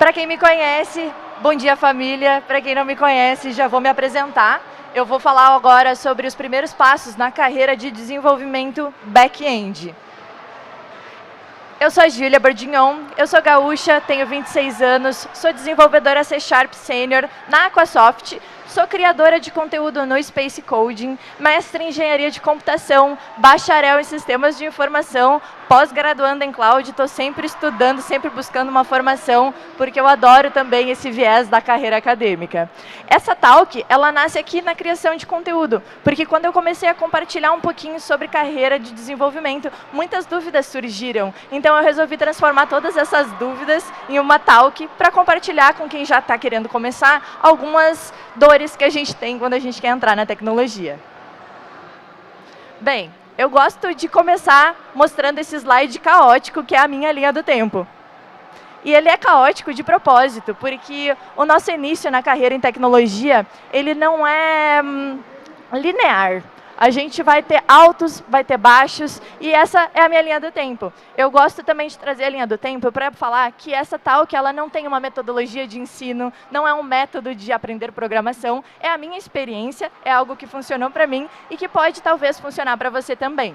Para quem me conhece, bom dia família. Para quem não me conhece, já vou me apresentar. Eu vou falar agora sobre os primeiros passos na carreira de desenvolvimento back-end. Eu sou a Júlia Bordignon, eu sou gaúcha, tenho 26 anos, sou desenvolvedora C# Sênior na Aquasoft, sou criadora de conteúdo no Space Coding, mestre em engenharia de computação, bacharel em sistemas de informação, pós-graduando em cloud, estou sempre estudando, sempre buscando uma formação, porque eu adoro também esse viés da carreira acadêmica. Essa talk, ela nasce aqui na criação de conteúdo, porque quando eu comecei a compartilhar um pouquinho sobre carreira de desenvolvimento, muitas dúvidas surgiram. Então eu resolvi transformar todas essas dúvidas em uma talk para compartilhar com quem já está querendo começar algumas dores que a gente tem quando a gente quer entrar na tecnologia. Bem, eu gosto de começar mostrando esse slide caótico, que é a minha linha do tempo. E ele é caótico de propósito, porque o nosso início na carreira em tecnologia, ele não é linear. A gente vai ter altos, vai ter baixos, e essa é a minha linha do tempo. Eu gosto também de trazer a linha do tempo para falar que essa talk ela não tem uma metodologia de ensino, não é um método de aprender programação, é a minha experiência, é algo que funcionou para mim e que pode talvez funcionar para você também.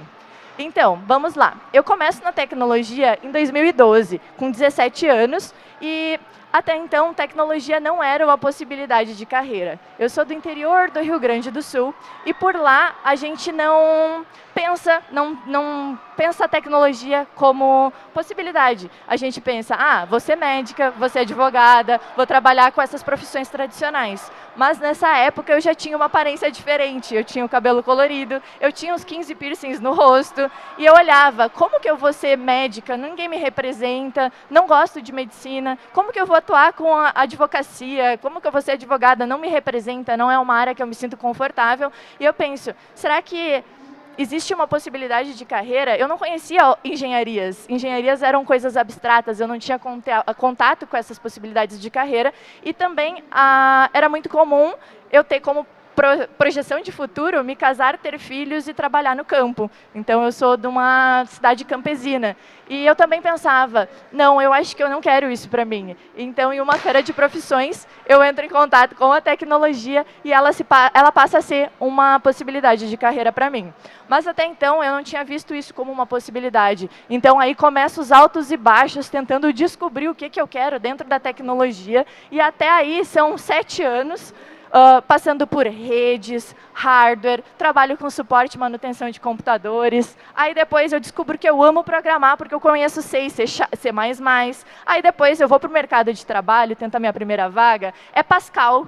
Então, vamos lá. Eu começo na tecnologia em 2012, com 17 anos, e até então, tecnologia não era uma possibilidade de carreira. Eu sou do interior do Rio Grande do Sul e por lá a gente não pensa a tecnologia como possibilidade. A gente pensa, vou ser médica, vou ser advogada, vou trabalhar com essas profissões tradicionais. Mas nessa época eu já tinha uma aparência diferente. Eu tinha o cabelo colorido, eu tinha uns 15 piercings no rosto e eu olhava, como que eu vou ser médica? Ninguém me representa, não gosto de medicina, como que eu vou atuar com a advocacia? Como que eu vou ser advogada? Não me representa, não é uma área que eu me sinto confortável. E eu penso, será que existe uma possibilidade de carreira? Eu não conhecia engenharias. Engenharias eram coisas abstratas, eu não tinha contato com essas possibilidades de carreira. E também era muito comum eu ter como projeção de futuro, me casar, ter filhos e trabalhar no campo. Então, eu sou de uma cidade campesina. E eu também pensava, não, eu acho que eu não quero isso para mim. Então, em uma feira de profissões, eu entro em contato com a tecnologia e ela passa a ser uma possibilidade de carreira para mim. Mas até então, eu não tinha visto isso como uma possibilidade. Então, aí começam os altos e baixos, tentando descobrir o que eu quero dentro da tecnologia. E até aí, são 7 anos, passando por redes, hardware, trabalho com suporte e manutenção de computadores. Aí depois eu descubro que eu amo programar, porque eu conheço C e C++. Aí depois eu vou para o mercado de trabalho, tento a minha primeira vaga, é Pascal,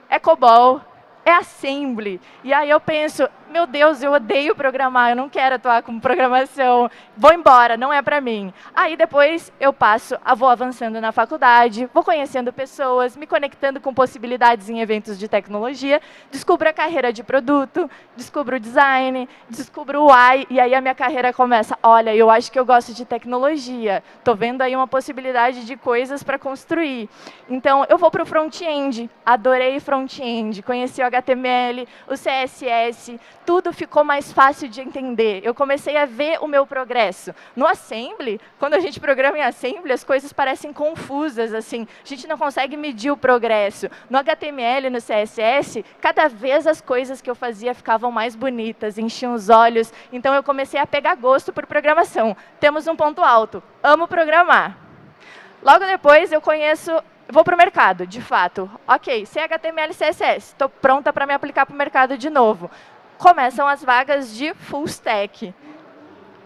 é COBOL, é Assembly. E aí eu penso, meu Deus, eu odeio programar, eu não quero atuar com programação, vou embora, não é para mim. Aí depois eu vou avançando na faculdade, vou conhecendo pessoas, me conectando com possibilidades em eventos de tecnologia, descubro a carreira de produto, descubro o design, descubro o UI, e aí a minha carreira começa, olha, eu acho que eu gosto de tecnologia, estou vendo aí uma possibilidade de coisas para construir. Então, eu vou para o front-end, adorei front-end, conheci o HTML, o CSS, tudo ficou mais fácil de entender. Eu comecei a ver o meu progresso. No Assembly, quando a gente programa em Assembly, as coisas parecem confusas, assim. A gente não consegue medir o progresso. No HTML, no CSS, cada vez as coisas que eu fazia ficavam mais bonitas, enchiam os olhos. Então, eu comecei a pegar gosto por programação. Temos um ponto alto. Amo programar. Logo depois, vou para o mercado, de fato. Ok, sei HTML e CSS. Estou pronta para me aplicar para o mercado de novo. Começam as vagas de full stack.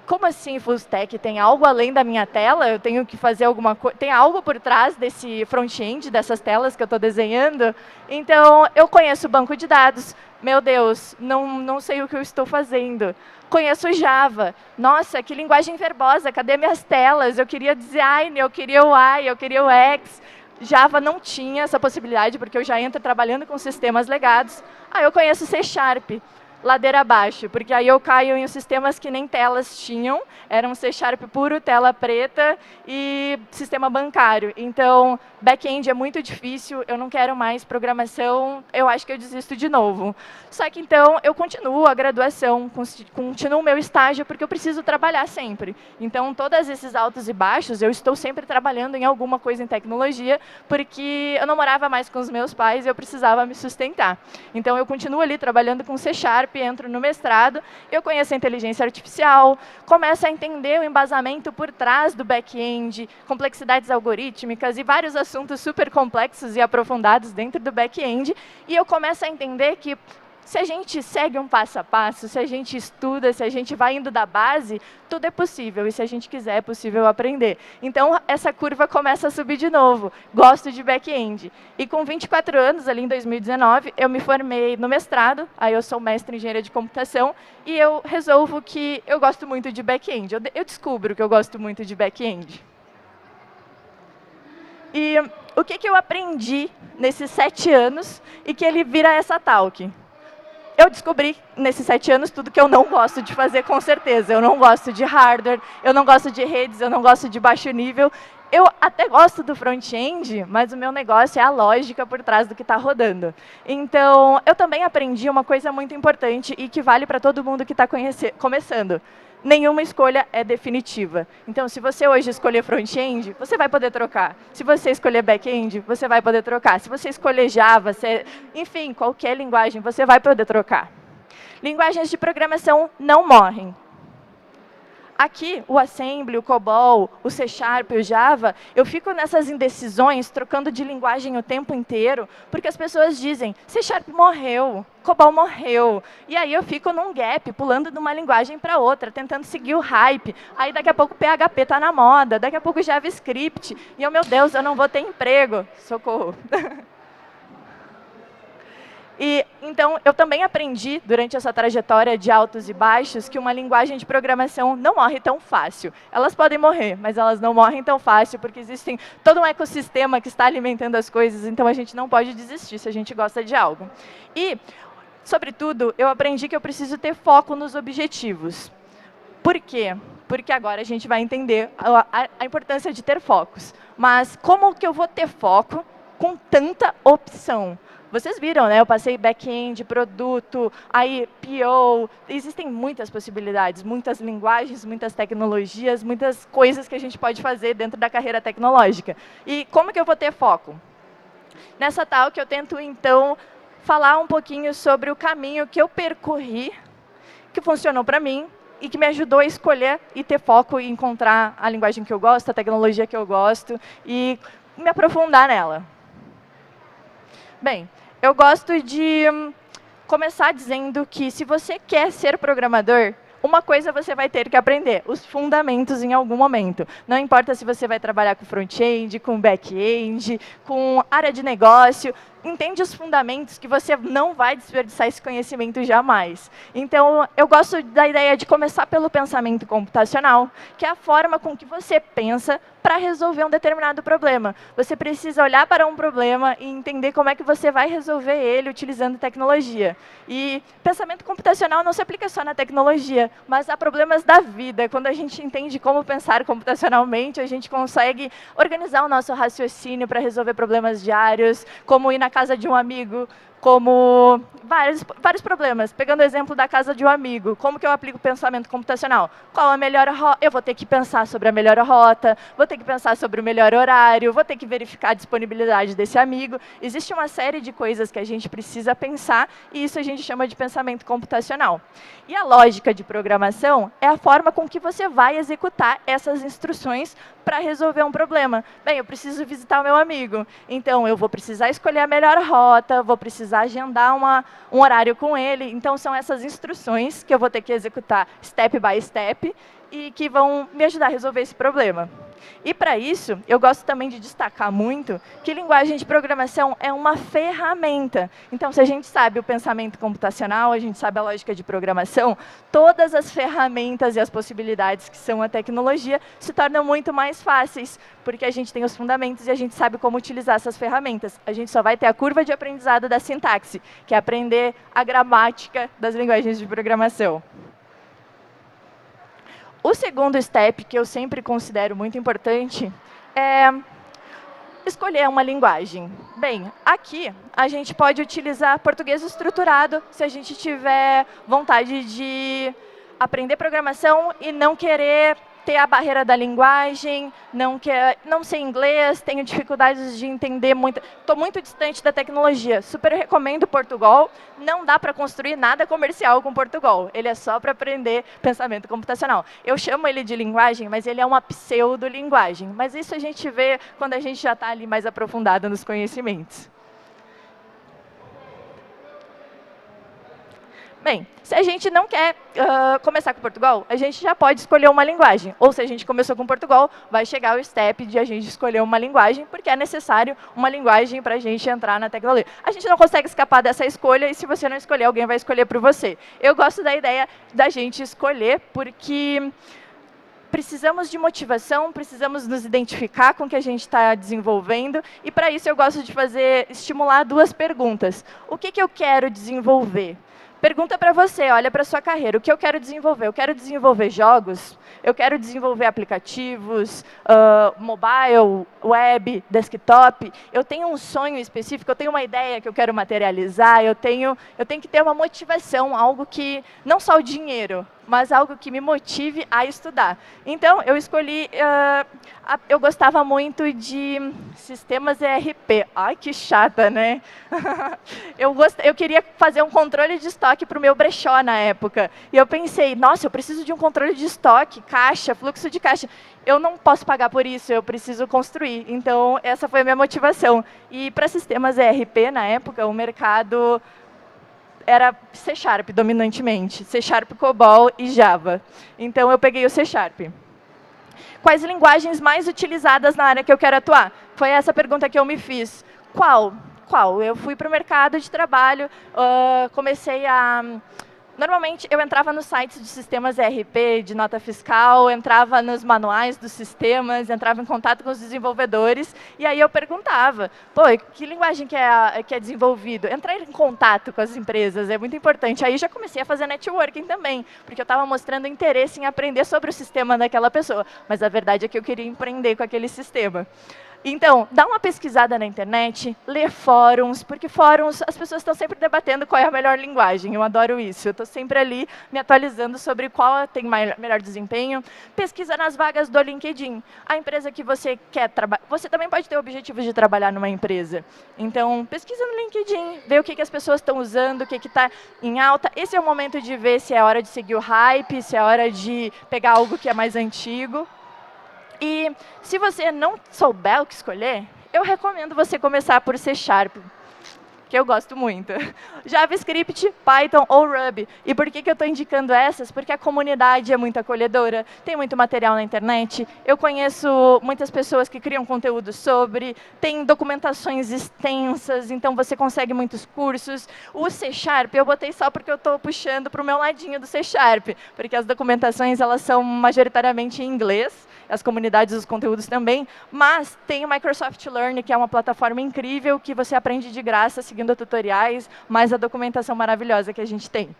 Como assim full stack? Tem algo além da minha tela? Eu tenho que fazer alguma coisa? Tem algo por trás desse front-end, dessas telas que eu estou desenhando? Então, eu conheço o banco de dados. Meu Deus, não sei o que eu estou fazendo. Conheço Java. Nossa, que linguagem verbosa. Cadê minhas telas? Eu queria design, eu queria UI, eu queria UX. Java não tinha essa possibilidade, porque eu já entro trabalhando com sistemas legados. Eu conheço C#. ladeira abaixo, porque aí eu caio em sistemas que nem telas tinham, era um C# puro, tela preta e sistema bancário. Então, back-end é muito difícil, eu não quero mais programação, eu acho que eu desisto de novo. Só que, então, eu continuo a graduação, continuo o meu estágio, porque eu preciso trabalhar sempre. Então, todos esses altos e baixos, eu estou sempre trabalhando em alguma coisa em tecnologia, porque eu não morava mais com os meus pais e eu precisava me sustentar. Então, eu continuo ali trabalhando com C#, entro no mestrado, eu conheço a inteligência artificial, começo a entender o embasamento por trás do back-end, complexidades algorítmicas e vários assuntos super complexos e aprofundados dentro do back-end, e eu começo a entender que se a gente segue um passo a passo, se a gente estuda, se a gente vai indo da base, tudo é possível. E se a gente quiser, é possível aprender. Então, essa curva começa a subir de novo. Gosto de back-end. E com 24 anos, ali em 2019, eu me formei no mestrado. Aí eu sou mestre em engenharia de computação. E eu resolvo que eu gosto muito de back-end. Eu descubro que eu gosto muito de back-end. E o que eu aprendi nesses 7 anos e que ele vira essa talk? Eu descobri, nesses 7 anos, tudo que eu não gosto de fazer, com certeza. Eu não gosto de hardware, eu não gosto de redes, eu não gosto de baixo nível. Eu até gosto do front-end, mas o meu negócio é a lógica por trás do que está rodando. Então, eu também aprendi uma coisa muito importante e que vale para todo mundo que está começando. Nenhuma escolha é definitiva. Então, se você hoje escolher front-end, você vai poder trocar. Se você escolher back-end, você vai poder trocar. Se você escolher Java, enfim, qualquer linguagem, você vai poder trocar. Linguagens de programação não morrem. Aqui, o Assembly, o COBOL, o C#, o Java, eu fico nessas indecisões, trocando de linguagem o tempo inteiro, porque as pessoas dizem, C# morreu, COBOL morreu. E aí eu fico num gap, pulando de uma linguagem para outra, tentando seguir o hype. Aí daqui a pouco o PHP está na moda, daqui a pouco o JavaScript. E eu, meu Deus, eu não vou ter emprego. Socorro. E, então, eu também aprendi, durante essa trajetória de altos e baixos, que uma linguagem de programação não morre tão fácil. Elas podem morrer, mas elas não morrem tão fácil, porque existe todo um ecossistema que está alimentando as coisas, então a gente não pode desistir se a gente gosta de algo. E, sobretudo, eu aprendi que eu preciso ter foco nos objetivos. Por quê? Porque agora a gente vai entender a importância de ter focos. Mas como que eu vou ter foco com tanta opção? Vocês viram, né? Eu passei back-end, produto, aí PO. Existem muitas possibilidades, muitas linguagens, muitas tecnologias, muitas coisas que a gente pode fazer dentro da carreira tecnológica. E como que eu vou ter foco? Nessa talk, eu tento, então, falar um pouquinho sobre o caminho que eu percorri, que funcionou para mim, e que me ajudou a escolher e ter foco e encontrar a linguagem que eu gosto, a tecnologia que eu gosto, e me aprofundar nela. Bem, eu gosto de começar dizendo que, se você quer ser programador, uma coisa você vai ter que aprender, os fundamentos em algum momento. Não importa se você vai trabalhar com front-end, com back-end, com área de negócio, entende os fundamentos que você não vai desperdiçar esse conhecimento jamais. Então, eu gosto da ideia de começar pelo pensamento computacional, que é a forma com que você pensa para resolver um determinado problema. Você precisa olhar para um problema e entender como é que você vai resolver ele utilizando tecnologia. E pensamento computacional não se aplica só na tecnologia, mas a problemas da vida. Quando a gente entende como pensar computacionalmente, a gente consegue organizar o nosso raciocínio para resolver problemas diários, como ir na casa de um amigo, como vários problemas. Pegando o exemplo da casa de um amigo, como que eu aplico pensamento computacional? Qual a melhor rota? Eu vou ter que pensar sobre a melhor rota, vou ter que pensar sobre o melhor horário, vou ter que verificar a disponibilidade desse amigo. Existe uma série de coisas que a gente precisa pensar, e isso a gente chama de pensamento computacional. E a lógica de programação é a forma com que você vai executar essas instruções para resolver um problema. Bem, eu preciso visitar o meu amigo, então eu vou precisar escolher a melhor rota, vou precisar agendar um horário com ele. Então, são essas instruções que eu vou ter que executar step by step, e que vão me ajudar a resolver esse problema. E para isso, eu gosto também de destacar muito que linguagem de programação é uma ferramenta. Então, se a gente sabe o pensamento computacional, a gente sabe a lógica de programação, todas as ferramentas e as possibilidades que são a tecnologia se tornam muito mais fáceis, porque a gente tem os fundamentos e a gente sabe como utilizar essas ferramentas. A gente só vai ter a curva de aprendizado da sintaxe, que é aprender a gramática das linguagens de programação. O segundo step, que eu sempre considero muito importante, é escolher uma linguagem. Bem, aqui a gente pode utilizar português estruturado se a gente tiver vontade de aprender programação e não querer ter a barreira da linguagem, não sei inglês, tenho dificuldades de entender muito, estou muito distante da tecnologia. Super recomendo Portugal, não dá para construir nada comercial com Portugal, ele é só para aprender pensamento computacional. Eu chamo ele de linguagem, mas ele é uma pseudo-linguagem, mas isso a gente vê quando a gente já está ali mais aprofundado nos conhecimentos. Bem, se a gente não quer começar com Portugal, a gente já pode escolher uma linguagem. Ou se a gente começou com Portugal, vai chegar o step de a gente escolher uma linguagem, porque é necessário uma linguagem para a gente entrar na tecnologia. A gente não consegue escapar dessa escolha, e se você não escolher, alguém vai escolher por você. Eu gosto da ideia da gente escolher, porque precisamos de motivação, precisamos nos identificar com o que a gente está desenvolvendo, e para isso eu gosto de estimular duas perguntas. O que eu quero desenvolver? Pergunta para você, olha para a sua carreira, o que eu quero desenvolver? Eu quero desenvolver jogos, eu quero desenvolver aplicativos, mobile, web, desktop. Eu tenho um sonho específico, eu tenho uma ideia que eu quero materializar, eu tenho que ter uma motivação, algo que, não só o dinheiro, mas algo que me motive a estudar. Então, eu escolhi, eu gostava muito de sistemas ERP. Ai, que chata, né? Eu queria fazer um controle de estoque para o meu brechó na época. E eu pensei, nossa, eu preciso de um controle de estoque, caixa, fluxo de caixa. Eu não posso pagar por isso, eu preciso construir. Então, essa foi a minha motivação. E para sistemas ERP, na época, o mercado era C Sharp dominantemente, C Sharp, COBOL e Java. Então, eu peguei o C Sharp. Quais linguagens mais utilizadas na área que eu quero atuar? Foi essa pergunta que eu me fiz. Qual? Eu fui para o mercado de trabalho, comecei a... Normalmente, eu entrava nos sites de sistemas ERP, de nota fiscal, entrava nos manuais dos sistemas, entrava em contato com os desenvolvedores, e aí eu perguntava, pô, que linguagem que é desenvolvido? Entrar em contato com as empresas é muito importante. Aí já comecei a fazer networking também, porque eu estava mostrando interesse em aprender sobre o sistema daquela pessoa, mas a verdade é que eu queria empreender com aquele sistema. Então, dá uma pesquisada na internet, lê fóruns, porque fóruns, as pessoas estão sempre debatendo qual é a melhor linguagem, eu adoro isso. Eu estou sempre ali me atualizando sobre qual tem melhor desempenho. Pesquisa nas vagas do LinkedIn. A empresa que você quer trabalhar, você também pode ter o objetivo de trabalhar numa empresa. Então, pesquisa no LinkedIn, vê o que as pessoas estão usando, o que está em alta. Esse é o momento de ver se é hora de seguir o hype, se é hora de pegar algo que é mais antigo. E se você não souber o que escolher, eu recomendo você começar por C Sharp, que eu gosto muito. JavaScript, Python ou Ruby. E por que eu estou indicando essas? Porque a comunidade é muito acolhedora, tem muito material na internet, eu conheço muitas pessoas que criam conteúdo sobre, tem documentações extensas, então você consegue muitos cursos. O C Sharp eu botei só porque eu estou puxando para o meu ladinho do C Sharp, porque as documentações elas são majoritariamente em inglês, as comunidades, os conteúdos também, mas tem o Microsoft Learn, que é uma plataforma incrível que você aprende de graça, seguindo tutoriais, mais a documentação maravilhosa que a gente tem.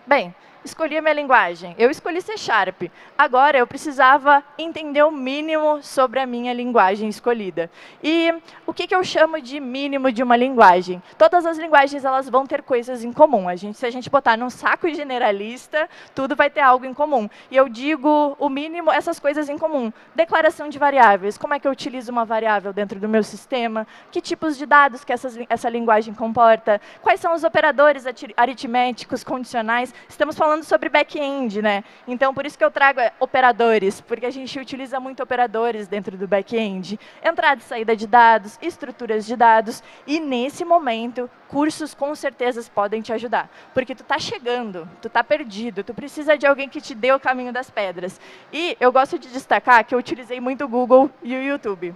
Bem, escolhi a minha linguagem. Eu escolhi C Sharp. Agora, eu precisava entender o mínimo sobre a minha linguagem escolhida. E o que eu chamo de mínimo de uma linguagem? Todas as linguagens elas vão ter coisas em comum. Se a gente botar num saco generalista, tudo vai ter algo em comum. E eu digo o mínimo, essas coisas em comum. Declaração de variáveis. Como é que eu utilizo uma variável dentro do meu sistema? Que tipos de dados que essa linguagem comporta? Quais são os operadores aritméticos, condicionais? Estamos falando falando sobre back-end, né? Então, por isso que eu trago operadores, porque a gente utiliza muito operadores dentro do back-end. Entrada e saída de dados, estruturas de dados, e nesse momento, cursos com certeza podem te ajudar, porque tu está chegando, tu está perdido, tu precisa de alguém que te dê o caminho das pedras. E eu gosto de destacar que eu utilizei muito o Google e o YouTube.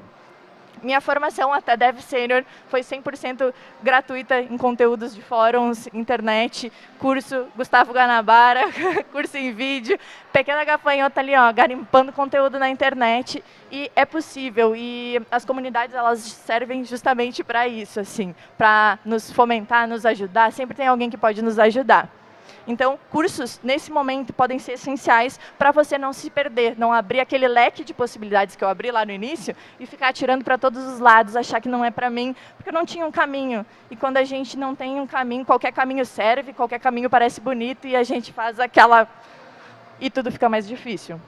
Minha formação até Dev Senior foi 100% gratuita em conteúdos de fóruns, internet, curso Gustavo Guanabara, curso em vídeo, pequena gafanhota ali, ó, garimpando conteúdo na internet, e é possível, e as comunidades elas servem justamente para isso, assim, para nos fomentar, nos ajudar, sempre tem alguém que pode nos ajudar. Então, cursos, nesse momento, podem ser essenciais para você não se perder, não abrir aquele leque de possibilidades que eu abri lá no início e ficar atirando para todos os lados, achar que não é para mim, porque eu não tinha um caminho. E quando a gente não tem um caminho, qualquer caminho serve, qualquer caminho parece bonito e a gente faz aquela... e tudo fica mais difícil.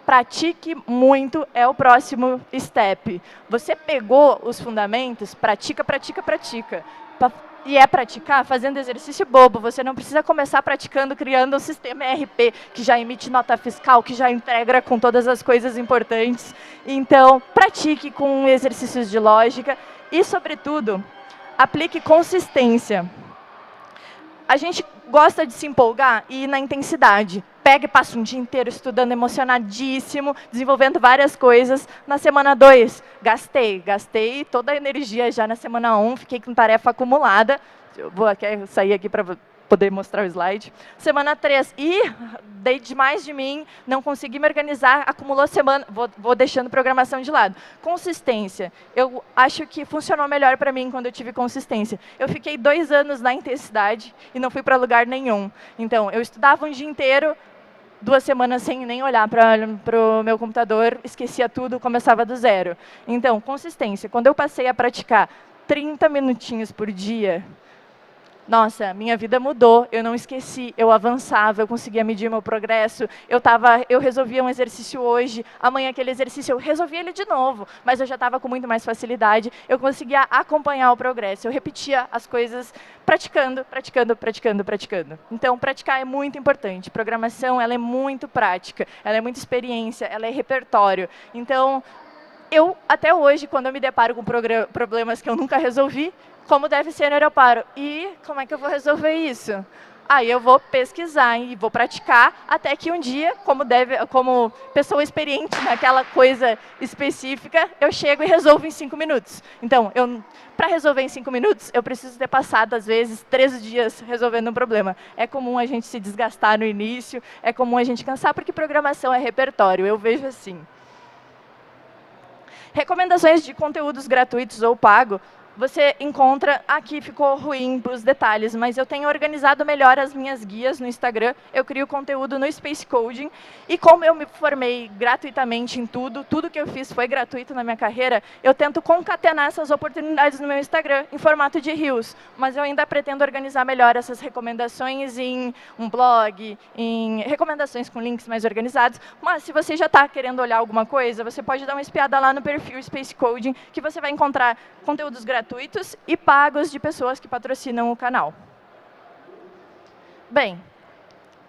Pratique muito é o próximo step. Você pegou os fundamentos, pratica, pratica, pratica. E é praticar fazendo exercício bobo. Você não precisa começar praticando, criando um sistema ERP que já emite nota fiscal, que já integra com todas as coisas importantes. Então, pratique com exercícios de lógica e, sobretudo, aplique consistência. A gente gosta de se empolgar e ir na intensidade. Pega e passa um dia inteiro estudando, emocionadíssimo, desenvolvendo várias coisas. Na semana 2, gastei toda a energia já na semana 1, fiquei com tarefa acumulada. Eu vou sair aqui para poder mostrar o slide. Semana 3, dei demais de mim, não consegui me organizar, acumulou semana, vou deixando programação de lado. Consistência, eu acho que funcionou melhor para mim quando eu tive consistência. Eu fiquei 2 anos na intensidade e não fui para lugar nenhum. Então, eu estudava um dia inteiro, 2 semanas sem nem olhar para o meu computador, esquecia tudo, começava do zero. Então, consistência. Quando eu passei a praticar 30 minutinhos por dia, nossa, minha vida mudou, eu não esqueci, eu avançava, eu conseguia medir meu progresso, eu resolvia um exercício hoje, amanhã aquele exercício eu resolvia ele de novo, mas eu já estava com muito mais facilidade, eu conseguia acompanhar o progresso, eu repetia as coisas praticando, praticando, praticando, praticando. Então, praticar é muito importante, programação ela é muito prática, ela é muita experiência, ela é repertório. Então, eu, até hoje, quando eu me deparo com problemas que eu nunca resolvi, como deve ser, eu paro. E como é que eu vou resolver isso? Aí eu vou pesquisar e vou praticar até que um dia, como pessoa experiente naquela coisa específica, eu chego e resolvo em 5 minutos. Então, para resolver em 5 minutos, eu preciso ter passado, às vezes, 13 dias resolvendo um problema. É comum a gente se desgastar no início, é comum a gente cansar, porque programação é repertório, eu vejo assim. Recomendações de conteúdos gratuitos ou pago. Você encontra, aqui ficou ruim os detalhes, mas eu tenho organizado melhor as minhas guias no Instagram, eu crio conteúdo no Space Coding, e como eu me formei gratuitamente em tudo que eu fiz foi gratuito na minha carreira, eu tento concatenar essas oportunidades no meu Instagram, em formato de reels, mas eu ainda pretendo organizar melhor essas recomendações em um blog, em recomendações com links mais organizados, mas se você já está querendo olhar alguma coisa, você pode dar uma espiada lá no perfil Space Coding, que você vai encontrar conteúdos gratuitos e pagos de pessoas que patrocinam o canal. Bem,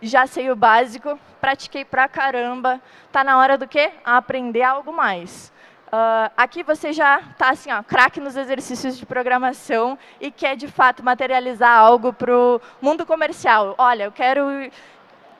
já sei o básico, pratiquei pra caramba, tá na hora do quê? Aprender algo mais. Aqui você já está assim, ó, craque nos exercícios de programação e quer, de fato, materializar algo para o mundo comercial. Olha, eu quero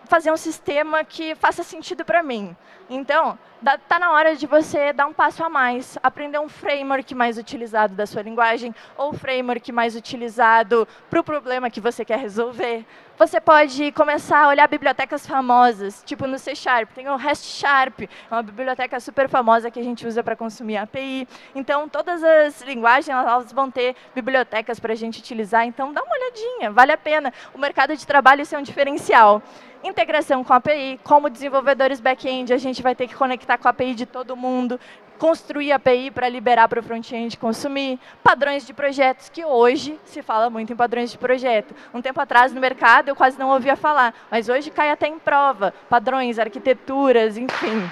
fazer um sistema que faça sentido para mim. Então, está na hora de você dar um passo a mais, aprender um framework mais utilizado da sua linguagem, ou framework mais utilizado para o problema que você quer resolver. Você pode começar a olhar bibliotecas famosas, tipo no C#, tem o REST Sharp, é uma biblioteca super famosa que a gente usa para consumir API. Então, todas as linguagens elas vão ter bibliotecas para a gente utilizar, então dá uma olhadinha, vale a pena. O mercado de trabalho isso é um diferencial. Integração com a API, como desenvolvedores back-end, a gente vai ter que conectar com a API de todo mundo, construir a API para liberar para o front-end consumir, padrões de projetos, que hoje se fala muito em padrões de projeto. Um tempo atrás, no mercado, eu quase não ouvia falar, mas hoje cai até em prova, padrões, arquiteturas, enfim.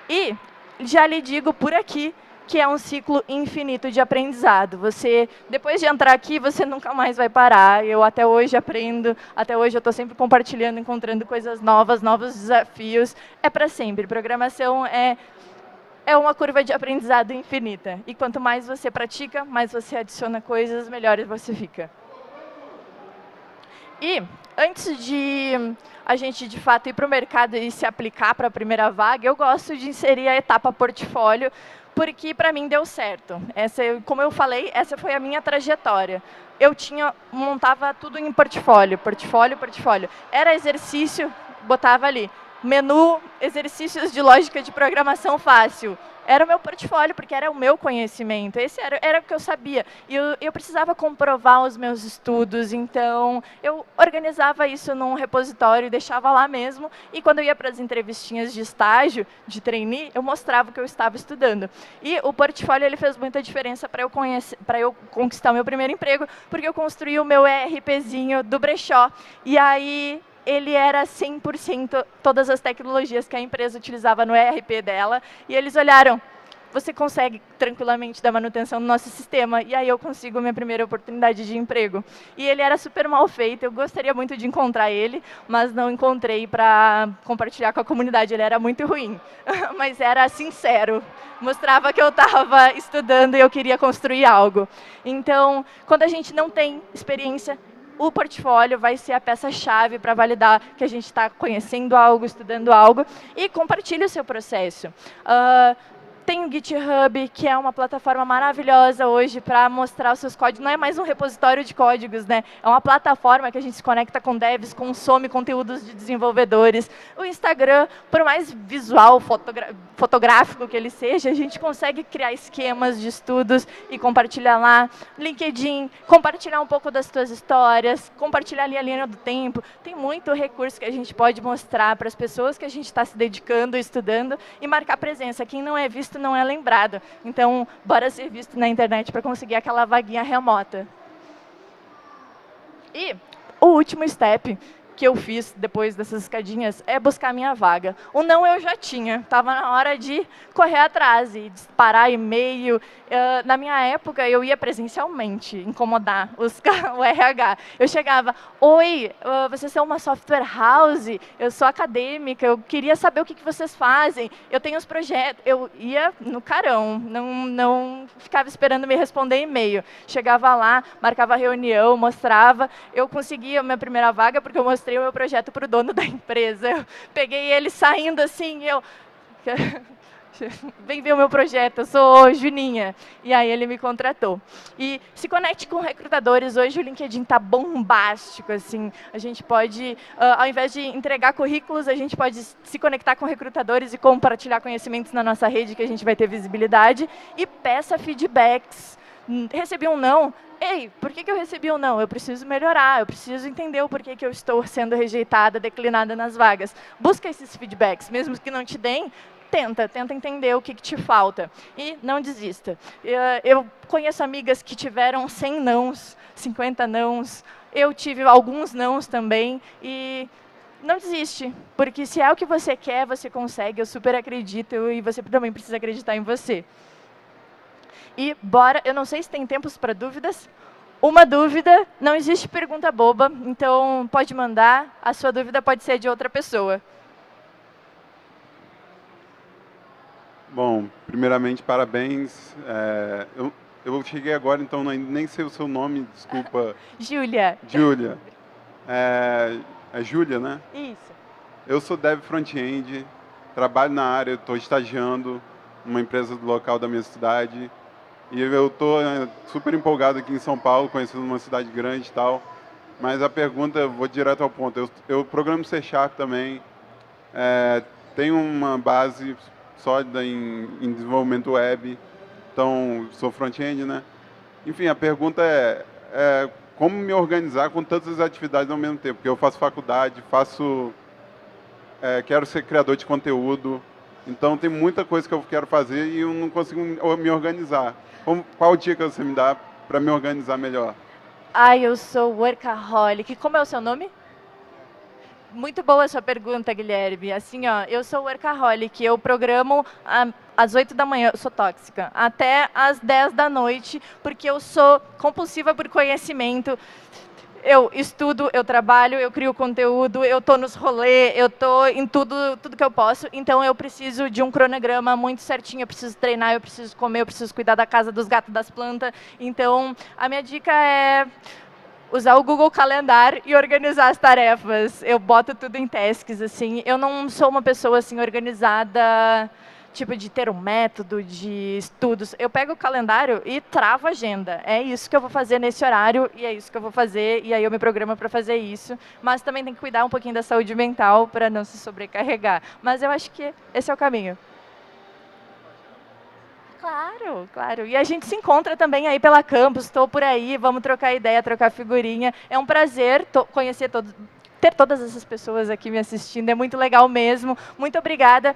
E já lhe digo por aqui, que é um ciclo infinito de aprendizado. Você, depois de entrar aqui, você nunca mais vai parar. Eu até hoje aprendo, até hoje eu estou sempre compartilhando, encontrando coisas novas, novos desafios. É para sempre. Programação é uma curva de aprendizado infinita. E quanto mais você pratica, mais você adiciona coisas, melhor você fica. E antes de a gente, de fato, ir para o mercado e se aplicar para a primeira vaga, eu gosto de inserir a etapa portfólio, porque para mim deu certo. Como eu falei, essa foi a minha trajetória. Eu montava tudo em portfólio, portfólio, portfólio. Era exercício, botava ali. Menu, exercícios de lógica de programação fácil. Era o meu portfólio, porque era o meu conhecimento. Esse era o que eu sabia. E eu precisava comprovar os meus estudos, então eu organizava isso num repositório e deixava lá mesmo. E quando eu ia para as entrevistinhas de estágio, de trainee, eu mostrava o que eu estava estudando. E o portfólio ele fez muita diferença para eu conquistar o meu primeiro emprego, porque eu construí o meu ERPzinho do brechó. E aí ele era 100% todas as tecnologias que a empresa utilizava no ERP dela, e eles olharam, você consegue tranquilamente dar manutenção no nosso sistema, e aí eu consigo a minha primeira oportunidade de emprego. E ele era super mal feito, eu gostaria muito de encontrar ele, mas não encontrei para compartilhar com a comunidade, ele era muito ruim, mas era sincero, mostrava que eu estava estudando e eu queria construir algo. Então, quando a gente não tem experiência, o portfólio vai ser a peça-chave para validar que a gente está conhecendo algo, estudando algo, e compartilhe o seu processo. Tem o GitHub, que é uma plataforma maravilhosa hoje para mostrar os seus códigos. Não é mais um repositório de códigos, né? É uma plataforma que a gente se conecta com devs, consome conteúdos de desenvolvedores. O Instagram, por mais visual, fotográfico que ele seja, a gente consegue criar esquemas de estudos e compartilhar lá. LinkedIn, compartilhar um pouco das suas histórias, compartilhar ali a linha do tempo. Tem muito recurso que a gente pode mostrar para as pessoas que a gente está se dedicando, estudando, e marcar presença. Quem não é visto não é lembrado. Então, bora ser visto na internet para conseguir aquela vaguinha remota. E o último step que eu fiz depois dessas escadinhas é buscar minha vaga. O não eu já tinha, estava na hora de correr atrás e disparar e-mail. Na minha época, eu ia presencialmente incomodar o RH. Eu chegava, oi, vocês são uma software house, eu sou acadêmica, eu queria saber o que vocês fazem, eu tenho os projetos. Eu ia no carão, não ficava esperando me responder e-mail. Chegava lá, marcava reunião, mostrava, eu conseguia a minha primeira vaga porque eu mostrei o meu projeto para o dono da empresa. Eu peguei ele saindo assim, vem ver o meu projeto, eu sou Juninha. E aí ele me contratou. E se conecte com recrutadores. Hoje o LinkedIn está bombástico. Assim. A gente pode, ao invés de entregar currículos, a gente pode se conectar com recrutadores e compartilhar conhecimentos na nossa rede, que a gente vai ter visibilidade. E peça feedbacks. Recebi um não. Ei, por que eu recebi um não? Eu preciso melhorar, eu preciso entender o porquê que eu estou sendo rejeitada, declinada nas vagas. Busca esses feedbacks, mesmo que não te deem, tenta entender o que te falta. E não desista. Eu conheço amigas que tiveram 100 nãos, 50 nãos, eu tive alguns nãos também, e não desiste, porque se é o que você quer, você consegue, eu super acredito, e você também precisa acreditar em você. E bora, eu não sei se tem tempos para dúvidas. Uma dúvida, não existe pergunta boba, então pode mandar, a sua dúvida pode ser de outra pessoa. Bom, primeiramente, parabéns. Eu cheguei agora, então nem sei o seu nome, desculpa. Júlia. Júlia. É Júlia, né? Isso. Eu sou dev front-end, trabalho na área, estou estagiando numa empresa local da minha cidade. E eu estou super empolgado aqui em São Paulo, conhecendo uma cidade grande e tal. Mas a pergunta, eu vou direto ao ponto. Eu programo C# também, tenho uma base sólida em desenvolvimento web, então sou front-end, né? Enfim, a pergunta é como me organizar com tantas atividades ao mesmo tempo? Porque eu faço faculdade, quero ser criador de conteúdo, então tem muita coisa que eu quero fazer e eu não consigo me organizar. Qual dica você me dá para me organizar melhor? Eu sou workaholic. Como é o seu nome? Muito boa a sua pergunta, Guilherme. Assim, eu sou workaholic. Eu programo às 8 da manhã, eu sou tóxica, até às 10 da noite, porque eu sou compulsiva por conhecimento. Eu estudo, eu trabalho, eu crio conteúdo, eu estou nos rolês, eu estou em tudo que eu posso. Então, eu preciso de um cronograma muito certinho, eu preciso treinar, eu preciso comer, eu preciso cuidar da casa, dos gatos, das plantas. Então, a minha dica é usar o Google Calendar e organizar as tarefas. Eu boto tudo em tasks, assim. Eu não sou uma pessoa, assim, organizada, tipo, de ter um método de estudos. Eu pego o calendário e travo a agenda. É isso que eu vou fazer nesse horário e é isso que eu vou fazer. E aí eu me programo para fazer isso. Mas também tem que cuidar um pouquinho da saúde mental para não se sobrecarregar. Mas eu acho que esse é o caminho. Claro, claro. E a gente se encontra também aí pela campus, estou por aí, vamos trocar ideia, trocar figurinha. É um prazer conhecer todos, ter todas essas pessoas aqui me assistindo, é muito legal mesmo. Muito obrigada.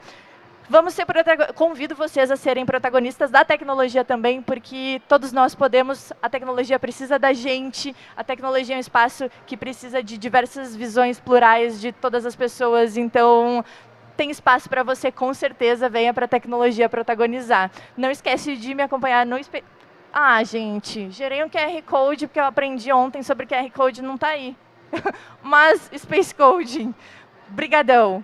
Vamos ser convido vocês a serem protagonistas da tecnologia também, porque todos nós podemos, a tecnologia precisa da gente, a tecnologia é um espaço que precisa de diversas visões plurais de todas as pessoas, então tem espaço para você, com certeza, venha para a tecnologia protagonizar. Não esquece de me acompanhar no... gente, gerei um QR Code, porque eu aprendi ontem sobre QR Code, não está aí. Mas Space Coding, brigadão.